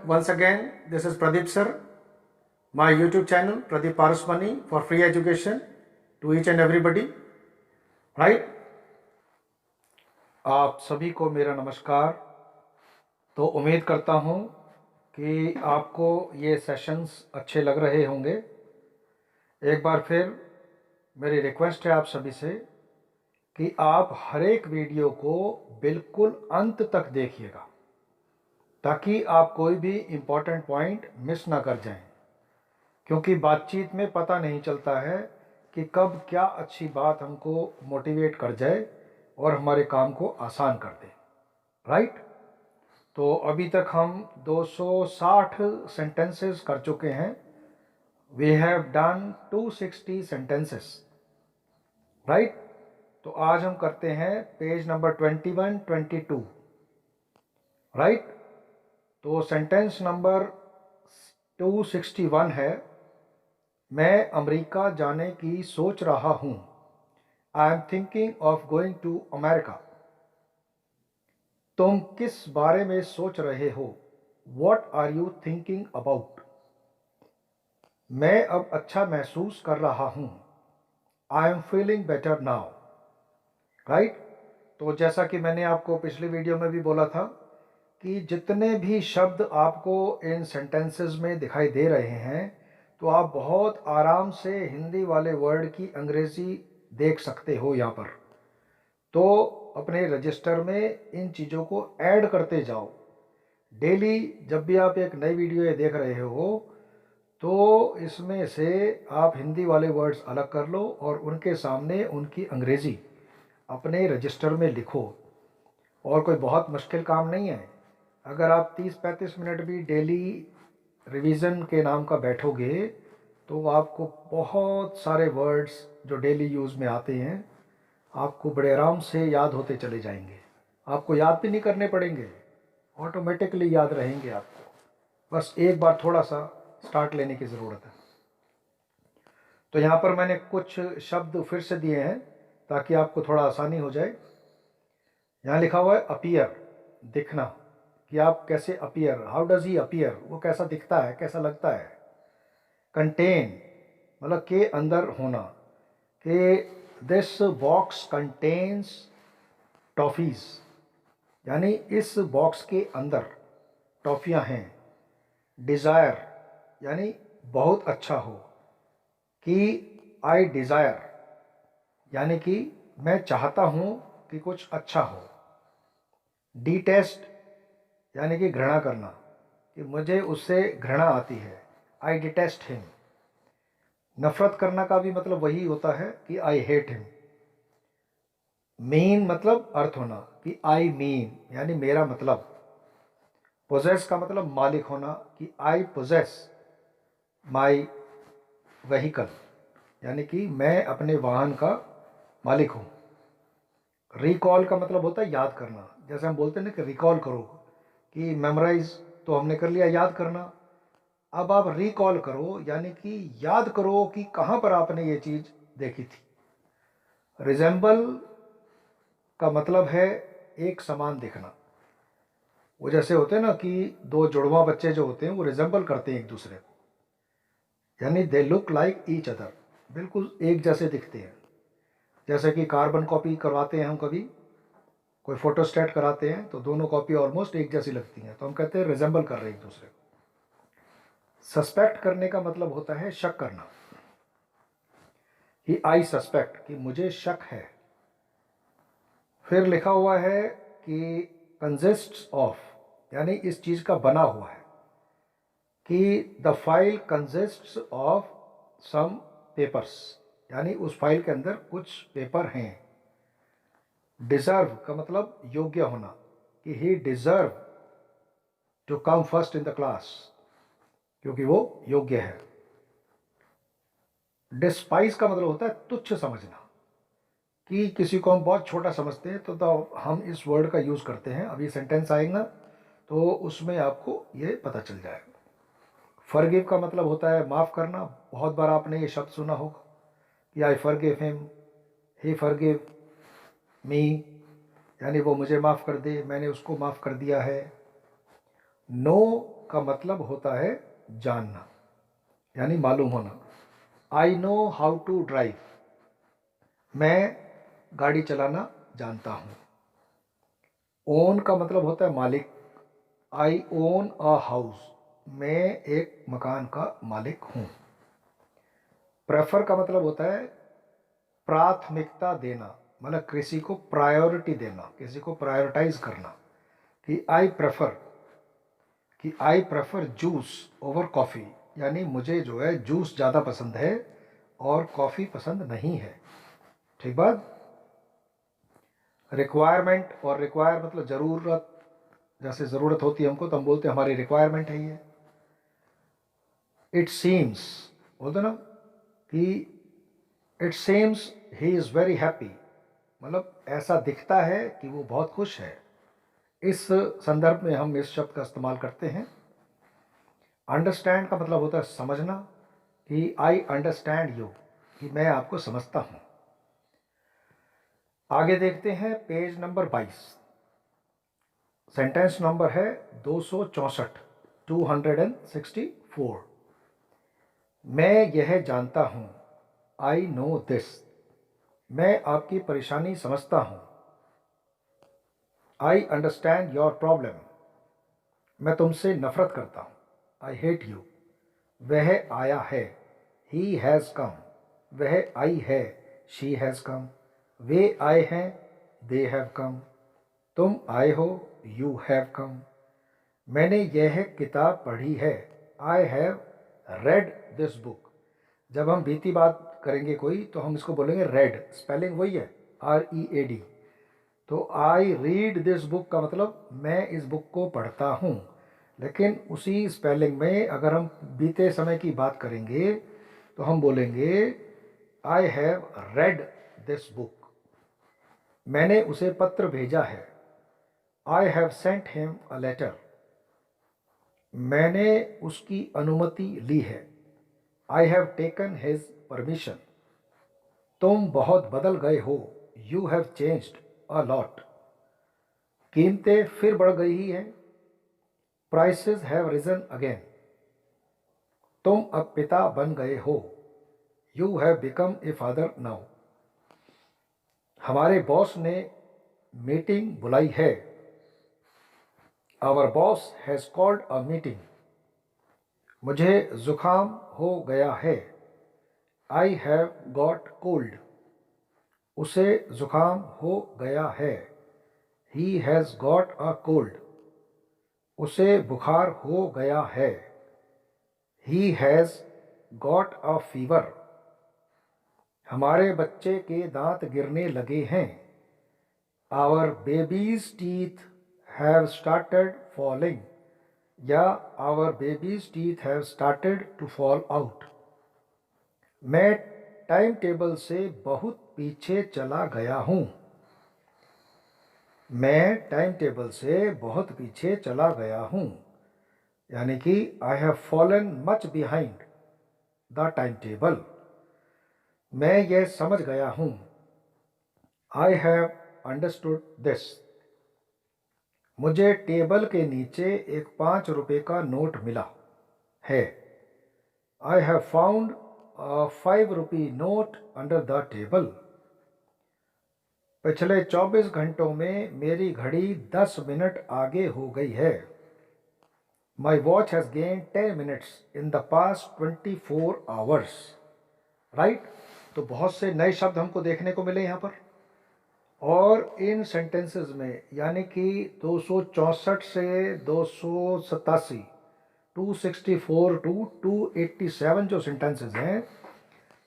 once again, this is Pradeep sir, my YouTube channel Pradeep Parasmani for free education to each and everybody, right? आप सभी को मेरा नमस्कार। तो उम्मीद करता हूँ कि आपको ये सेशंस अच्छे लग रहे होंगे। एक बार फिर मेरी रिक्वेस्ट है आप सभी से कि आप हर एक वीडियो को बिल्कुल अंत तक देखिएगा, ताकि आप कोई भी इम्पोर्टेंट पॉइंट मिस ना कर जाएं, क्योंकि बातचीत में पता नहीं चलता है कि कब क्या अच्छी बात हमको मोटिवेट कर जाए और हमारे काम को आसान कर दे, राइट? तो अभी तक हम 260 सेंटेंसेस कर चुके हैं। We have done 260 sentences, right? तो आज हम करते हैं पेज नंबर 21, 22, राइट? तो सेंटेंस नंबर 261 है, मैं अमेरिका जाने की सोच रहा हूँ। I am thinking of going to America. तुम किस बारे में सोच रहे हो? What are you thinking about? मैं अब अच्छा महसूस कर रहा हूँ। I am feeling better now, right? तो जैसा कि मैंने आपको पिछली वीडियो में भी बोला था कि जितने भी शब्द आपको इन सेंटेंसेस में दिखाई दे रहे हैं, तो आप बहुत आराम से हिंदी वाले वर्ड की अंग्रेज़ी देख सकते हो यहाँ पर। तो अपने रजिस्टर में इन चीज़ों को ऐड करते जाओ। डेली जब भी आप एक नई वीडियो ये देख रहे हो, तो इसमें से आप हिंदी वाले वर्ड्स अलग कर लो और उनके सामने उनकी अंग्रेज़ी अपने रजिस्टर में लिखो। और कोई बहुत मुश्किल काम नहीं है। अगर आप 30-35 मिनट भी डेली रिवीजन के नाम का बैठोगे, तो आपको बहुत सारे वर्ड्स जो डेली यूज़ में आते हैं आपको बड़े आराम से याद होते चले जाएंगे। आपको याद भी नहीं करने पड़ेंगे, ऑटोमेटिकली याद रहेंगे आपको। बस एक बार थोड़ा सा स्टार्ट लेने की ज़रूरत है। तो यहाँ पर मैंने कुछ शब्द फिर से दिए हैं ताकि आपको थोड़ा आसानी हो जाए। यहाँ लिखा हुआ है अपीयर, दिखना, कि आप कैसे appear, how does he appear, वो कैसा दिखता है, कैसा लगता है। कंटेन मतलब के अंदर होना, कि दिस बॉक्स कंटेन्स टॉफ़ीज़, यानी इस बॉक्स के अंदर टॉफ़ियाँ हैं। डिज़ायर यानी बहुत अच्छा हो, कि आई डिज़ायर यानी कि मैं चाहता हूँ कि कुछ अच्छा हो। डिटेस्ट यानी कि घृणा करना, कि मुझे उससे घृणा आती है, आई डिटेस्ट हिम। नफ़रत करना का भी मतलब वही होता है कि आई हेट हिम। मीन मतलब अर्थ होना, कि आई मीन यानी मेरा मतलब। पोजेस का मतलब मालिक होना, कि आई पोजेस माई व्हीकल, यानी कि मैं अपने वाहन का मालिक हूँ। रिकॉल का मतलब होता है याद करना। जैसे हम बोलते हैं ना कि रिकॉल करो, कि मेमोराइज तो हमने कर लिया, याद करना। अब आप रिकॉल करो यानी कि याद करो कि कहाँ पर आपने ये चीज़ देखी थी। रिजेंबल का मतलब है एक समान दिखना। वो जैसे होते हैं ना कि दो जुड़वा बच्चे जो होते हैं वो रिजेंबल करते हैं एक दूसरे को, यानी they look like each other, बिल्कुल एक जैसे दिखते हैं। जैसे कि कार्बन कॉपी करवाते हैं हम, कभी कोई फोटोस्टैट कराते हैं तो दोनों कॉपी ऑलमोस्ट एक जैसी लगती हैं, तो हम कहते हैं रिजेंबल कर रहे हैं एक दूसरे को। सस्पेक्ट करने का मतलब होता है शक करना, कि आई सस्पेक्ट, कि मुझे शक है। फिर लिखा हुआ है कि कंसिस्ट्स ऑफ, यानी इस चीज़ का बना हुआ है, कि the file consists of some papers, यानी उस फाइल के अंदर कुछ पेपर हैं। डिज़र्व का मतलब योग्य होना, कि he deserve to come first in the class, क्योंकि वो योग्य है। डिस्पाइज का मतलब होता है तुच्छ समझना, कि किसी को हम बहुत छोटा समझते हैं तो हम इस वर्ड का यूज़ करते हैं। अभी सेंटेंस आएगा तो उसमें आपको ये पता चल जाएगा। फॉरगिव का मतलब होता है माफ़ करना। बहुत बार आपने ये शब्द सुना होगा कि I forgive him, he forgive me, यानी वो मुझे माफ़ कर दे, मैंने उसको माफ़ कर दिया है। नो का मतलब होता है जानना, यानी मालूम होना। I know how to drive, मैं गाड़ी चलाना जानता हूँ। ओन का मतलब होता है मालिक। आई ओन अ हाउस, मैं एक मकान का मालिक हूँ। प्रेफर का मतलब होता है प्राथमिकता देना, मतलब किसी को प्रायोरिटी देना, किसी को प्रायोरिटाइज करना। कि I prefer juice over coffee, यानी मुझे जो है जूस ज़्यादा पसंद है और कॉफ़ी पसंद नहीं है। ठीक बात। रिक्वायरमेंट, और रिक्वायर मतलब ज़रूरत, जैसे ज़रूरत होती है हमको तो हम बोलते हैं हमारी रिक्वायरमेंट है ये। इट सीम्स, बोलते ना कि it seems he is very happy, मतलब ऐसा दिखता है कि वो बहुत खुश है। इस संदर्भ में हम इस शब्द का इस्तेमाल करते हैं। अंडरस्टैंड का मतलब होता है समझना, कि आई अंडरस्टैंड यू, कि मैं आपको समझता हूँ। आगे देखते हैं पेज नंबर 22। सेंटेंस नंबर है 264, 264। मैं यह जानता हूँ, आई नो दिस, मैं आपकी परेशानी समझता हूँ। आई अंडरस्टैंड योर प्रॉब्लम, मैं तुमसे नफरत करता हूँ। आई हेट यू, वह आया है, ही हैज़ कम, वह आई है, शी हैज़ कम। वे आए हैं, दे हैव कम, तुम आए हो, यू हैव कम। मैंने यह किताब पढ़ी है, I have read this book. जब हम बीती बात करेंगे कोई तो हम इसको बोलेंगे रेड, स्पेलिंग वही है, READ। तो आई रीड दिस बुक का मतलब मैं इस बुक को पढ़ता हूँ, लेकिन उसी स्पेलिंग में अगर हम बीते समय की बात करेंगे तो हम बोलेंगे I have read this book. मैंने उसे पत्र भेजा है, I have sent him a letter. मैंने उसकी अनुमति ली है, I have taken his permission. तुम बहुत बदल गए हो, you have changed a lot. कीमतें फिर बढ़ गई हैं, प्राइसेस हैव रिजन अगेन। तुम अब पिता बन गए हो, you have become a father now. हमारे बॉस ने मीटिंग बुलाई है, our boss has called a meeting. मुझे जुकाम हो गया है, आई हैव गॉट कोल्ड। उसे जुकाम हो गया है, he has got a cold. उसे बुखार हो गया है, he has got a fever. हमारे बच्चे के दांत गिरने लगे हैं, our babies teeth have started falling, या our babies teeth have started to fall out. मैं टाइम टेबल से बहुत पीछे चला गया हूँ, मैं टाइम टेबल से बहुत पीछे चला गया हूँ, यानी कि I have fallen much behind the time table. मैं यह समझ गया हूँ, आई हैव अंडरस्टूड दिस। मुझे टेबल के नीचे एक 5 रुपए का नोट मिला है, I have found a 5 rupee note under the table. पिछले 24 घंटों में मेरी घड़ी 10 मिनट आगे हो गई है, my watch has gain 10 minutes in the past 24 hours. Right. तो बहुत से नए शब्द हमको देखने को मिले यहाँ पर, और इन सेंटेंसेस में यानी कि 264 से 287, 264 टू 287 जो सेंटेंसेस हैं,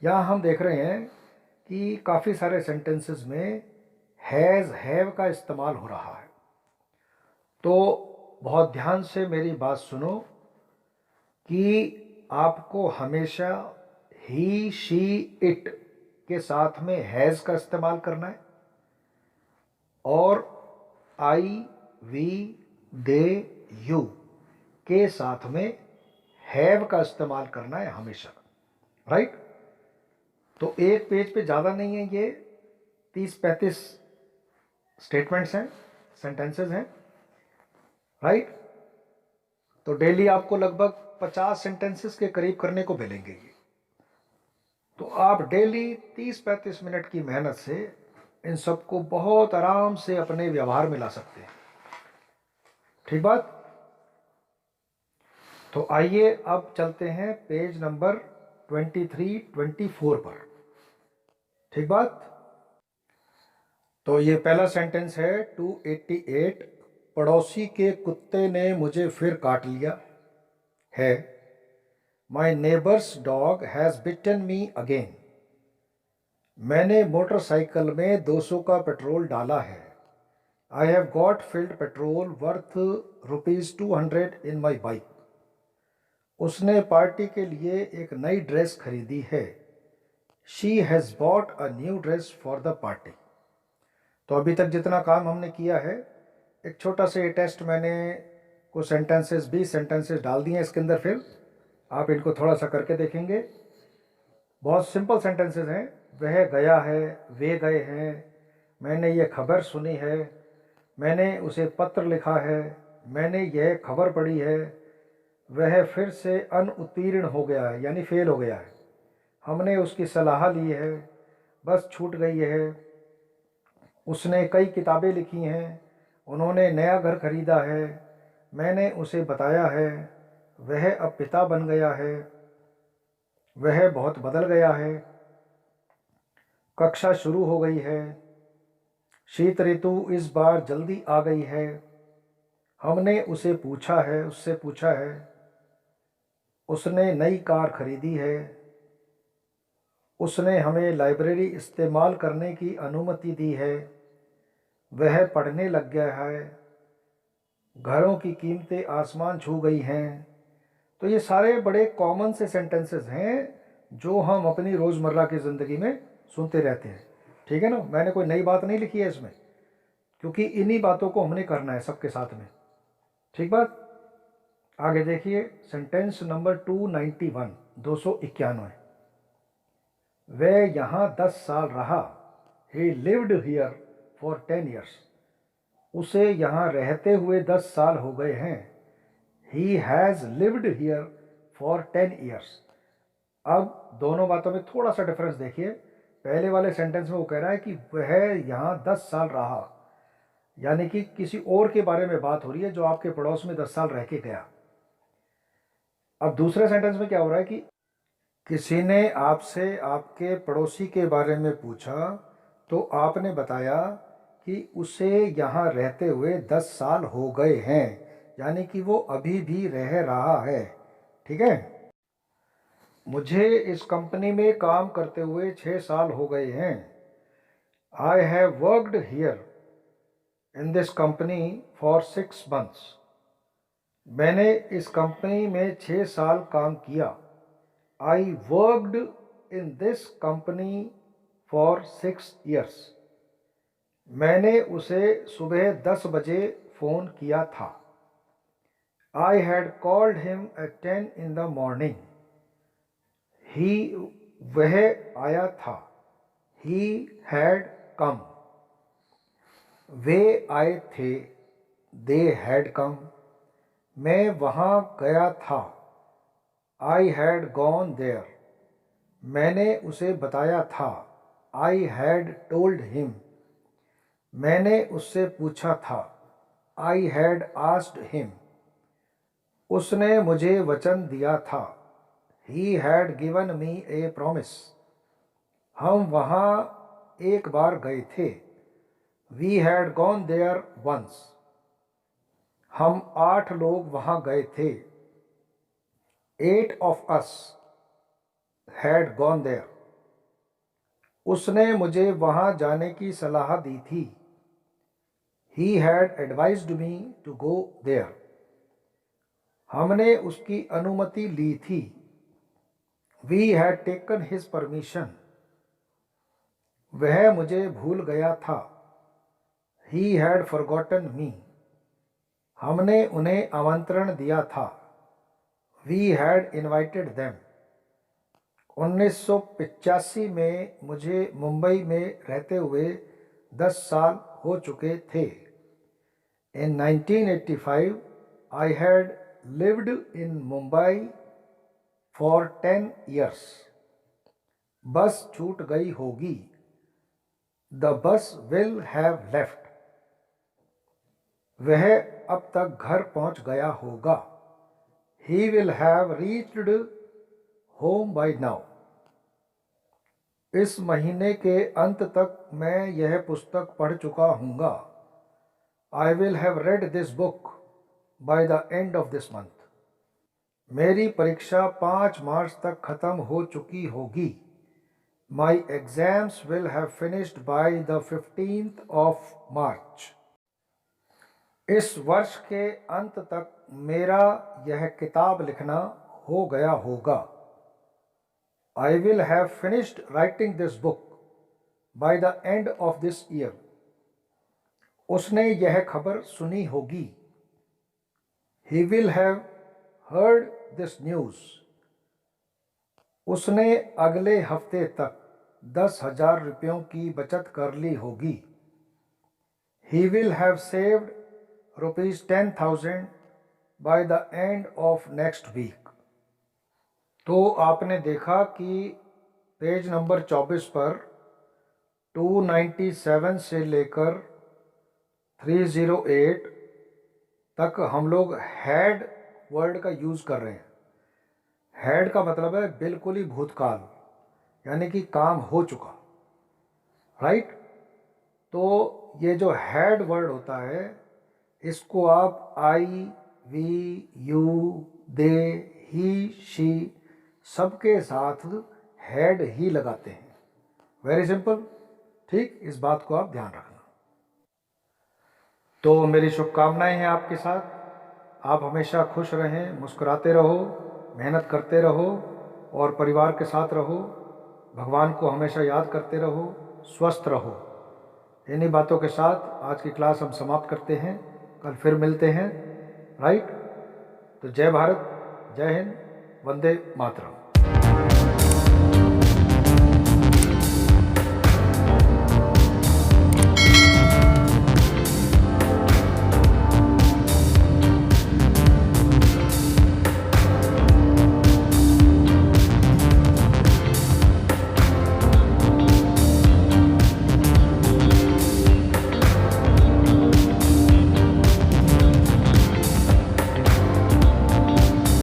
यहाँ हम देख रहे हैं कि काफ़ी सारे सेंटेंसेस में हैज़ हैव का इस्तेमाल हो रहा है। तो बहुत ध्यान से मेरी बात सुनो कि आपको हमेशा ही, शी, इट के साथ में हैज़ का इस्तेमाल करना है, और आई, वी, दे, यू के साथ में हैव का इस्तेमाल करना है हमेशा। राइट। तो एक पेज पे ज़्यादा नहीं है, ये 30-35 स्टेटमेंट्स हैं, सेंटेंसेस हैं। राइट। तो डेली आपको लगभग 50 सेंटेंसेस के करीब करने को मिलेंगे ये। तो आप डेली 30-35 मिनट की मेहनत से इन सबको बहुत आराम से अपने व्यवहार में ला सकते हैं। ठीक बात। तो आइए अब चलते हैं पेज नंबर 23-24 पर। ठीक बात। तो ये पहला सेंटेंस है 288, पड़ोसी के कुत्ते ने मुझे फिर काट लिया है। My neighbour's dog has bitten me again. मैंने मोटरसाइकिल में 200 का पेट्रोल डाला है। I have got filled petrol worth ₹200 in my bike. उसने पार्टी के लिए एक नई ड्रेस खरीदी है। She has bought a new dress for the party. तो अभी तक जितना काम हमने किया है, एक छोटा सा ये टेस्ट मैंने कुछ सेंटेंसेस 20 सेंटेंसेस डाल दिए हैं इसके अंदर। फिर आप इनको थोड़ा सा करके देखेंगे। बहुत सिंपल सेंटेंसेस हैं। वह गया है, वे गए हैं, मैंने ये खबर सुनी है, मैंने उसे पत्र लिखा है, मैंने यह खबर पढ़ी है, वह फिर से अनुत्तीर्ण हो गया है यानी फेल हो गया है, हमने उसकी सलाह ली है, बस छूट गई है, उसने कई किताबें लिखी हैं, उन्होंने नया घर खरीदा है, मैंने उसे बताया है, वह अब पिता बन गया है, वह बहुत बदल गया है, कक्षा शुरू हो गई है, शीत ऋतु इस बार जल्दी आ गई है, हमने उससे पूछा है, उसने नई कार खरीदी है, उसने हमें लाइब्रेरी इस्तेमाल करने की अनुमति दी है, वह पढ़ने लग गया है, घरों की कीमतें आसमान छू गई हैं। तो ये सारे बड़े कॉमन से सेंटेंसेस हैं जो हम अपनी रोज़मर्रा की ज़िंदगी में सुनते रहते हैं। ठीक है ना। मैंने कोई नई बात नहीं लिखी है इसमें, क्योंकि इन्हीं बातों को हमने करना है सबके साथ में। ठीक बात। आगे देखिए सेंटेंस नंबर 291, 291। वह यहाँ 10 साल रहा। ही लिव्ड हियर फॉर 10 ईयर्स। उसे यहाँ रहते हुए 10 साल हो गए हैं। He has lived here for 10 years. अब दोनों बातों में थोड़ा सा डिफरेंस देखिए। पहले वाले सेंटेंस में वो कह रहा है कि वह यहाँ 10 साल रहा, यानी कि किसी और के बारे में बात हो रही है जो आपके पड़ोस में 10 साल रह के गया। अब दूसरे सेंटेंस में क्या हो रहा है कि किसी ने आपसे आपके पड़ोसी के बारे में पूछा तो आपने बताया कि उसे यहाँ रहते हुए 10 साल हो गए हैं, यानी कि वो अभी भी रह रहा है। ठीक है। मुझे इस कंपनी में काम करते हुए 6 साल हो गए हैं। I have worked here in this company for 6 months। मैंने इस कंपनी में 6 साल काम किया। I worked in this company for 6 years। मैंने उसे सुबह 10 बजे फ़ोन किया था। I had called him at 10 in the morning। He वह आया था। He had come. वे आए थे। They had come. मैं वहाँ गया था। I had gone there. मैंने उसे बताया था। I had told him. मैंने उससे पूछा था। I had asked him. उसने मुझे वचन दिया था। He had given me a promise. हम वहाँ एक बार गए थे। We had gone there once. हम 8 लोग वहाँ गए थे। 8 of us had gone there। उसने मुझे वहाँ जाने की सलाह दी थी। He had advised me to go there। हमने उसकी अनुमति ली थी। We had taken his permission। वह मुझे भूल गया था। He had forgotten me। हमने उन्हें आमंत्रण दिया था। We had invited them। 1985 में मुझे मुंबई में रहते हुए 10 साल हो चुके थे। In 1985 I had lived in Mumbai for 10 years. बस छूट गई होगी. The bus will have left. वह अब तक घर पहुंच गया होगा. He will have reached home by now. इस महीने के अंत तक मैं यह पुस्तक पढ़ चुका हूँगा. I will have read this book by the end of this month. मेरी परीक्षा 5 मार्च तक खत्म हो चुकी होगी. My exams will have finished by the 15th of March. इस वर्ष के अंत तक मेरा यह किताब लिखना हो गया होगा. I will have finished writing this book by the end of this year. उसने यह खबर सुनी होगी. He will have heard this news. उसने अगले हफ्ते तक 10,000 रुपयों की बचत कर ली होगी. He will have saved rupees 10,000 by the end of next week. तो आपने देखा कि पेज नंबर 24 पर 297 से लेकर 308 तक हम लोग हैड वर्ड का यूज़ कर रहे हैं. हैड का मतलब है बिल्कुल ही भूतकाल, यानी कि काम हो चुका. राइट. तो ये जो हैड वर्ड होता है, इसको आप I, we, you, they, he, she सबके साथ हैड ही लगाते हैं. Very simple. ठीक, इस बात को आप ध्यान रखना. तो मेरी शुभकामनाएं हैं आपके साथ. आप हमेशा खुश रहें, मुस्कुराते रहो, मेहनत करते रहो और परिवार के साथ रहो. भगवान को हमेशा याद करते रहो, स्वस्थ रहो. इन्हीं बातों के साथ आज की क्लास हम समाप्त करते हैं. कल फिर मिलते हैं. राइट. तो जय भारत, जय हिंद, वंदे मातरम.